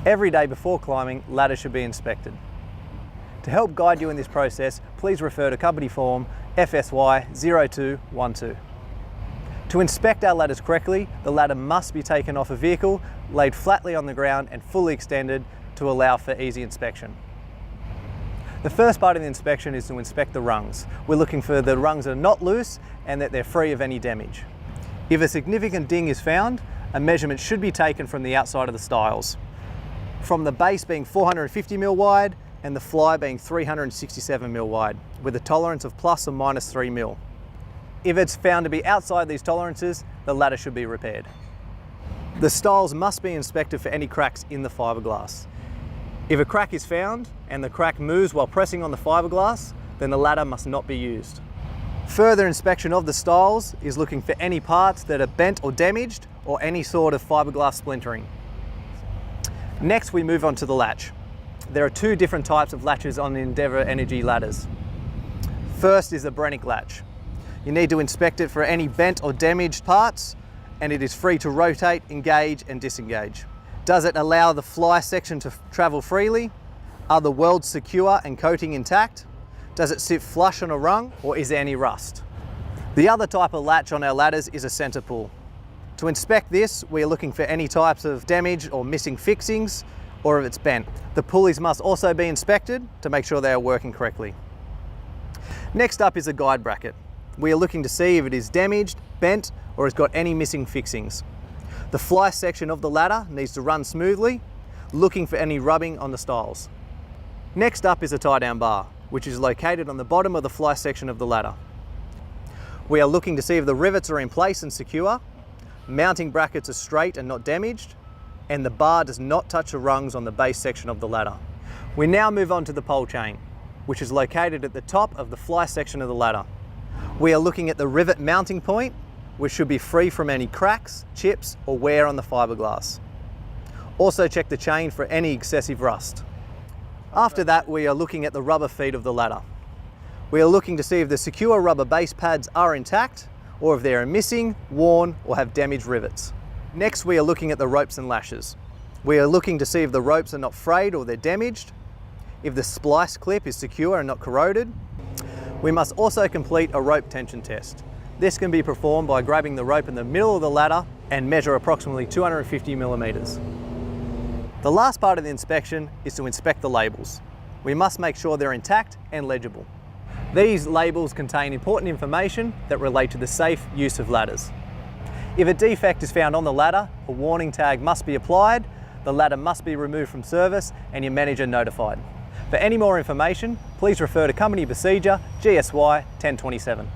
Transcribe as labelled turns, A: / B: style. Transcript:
A: Every day before climbing, ladders should be inspected. To help guide you in this process, please refer to company form GSY1027. To inspect our ladders correctly, the ladder must be taken off a vehicle, laid flatly on the ground and fully extended to allow for easy inspection. The first part of the inspection is to inspect the rungs. We're looking for the rungs that are not loose and that they're free of any damage. If a significant ding is found, a measurement should be taken from the outside of the stiles, from the base being 450mm wide and the fly being 367mm wide, with a tolerance of plus or minus 3mm. If it's found to be outside these tolerances, the ladder should be repaired. The stiles must be inspected for any cracks in the fiberglass. If a crack is found and the crack moves while pressing on the fiberglass, then the ladder must not be used. Further inspection of the stiles is looking for any parts that are bent or damaged or any sort of fiberglass splintering. Next, we move on to the latch. There are two different types of latches on the Endeavour Energy ladders. First is a Brennick latch. You need to inspect it for any bent or damaged parts, and it is free to rotate, engage and disengage. Does it allow the fly section to travel freely? Are the welds secure and coating intact? Does it sit flush on a rung, or is there any rust? The other type of latch on our ladders is a centre pull. To inspect this, we are looking for any types of damage or missing fixings, or if it's bent. The pulleys must also be inspected to make sure they are working correctly. Next up is a guide bracket. We are looking to see if it is damaged, bent, or has got any missing fixings. The fly section of the ladder needs to run smoothly, looking for any rubbing on the stiles. Next up is a tie-down bar, which is located on the bottom of the fly section of the ladder. We are looking to see if the rivets are in place and secure, mounting brackets are straight and not damaged, and the bar does not touch the rungs on the base section of the ladder. We now move on to the pole chain, which is located at the top of the fly section of the ladder. We are looking at the rivet mounting point, which should be free from any cracks, chips, or wear on the fiberglass. Also check the chain for any excessive rust. After that, we are looking at the rubber feet of the ladder. We are looking to see if the secure rubber base pads are intact, or if they are missing, worn, or have damaged rivets. Next, we are looking at the ropes and lashes. We are looking to see if the ropes are not frayed or they're damaged, if the splice clip is secure and not corroded. We must also complete a rope tension test. This can be performed by grabbing the rope in the middle of the ladder and measure approximately 250mm. The last part of the inspection is to inspect the labels. We must make sure they're intact and legible. These labels contain important information that relate to the safe use of ladders. If a defect is found on the ladder, a warning tag must be applied, the ladder must be removed from service and your manager notified. For any more information, please refer to company procedure GSY1027.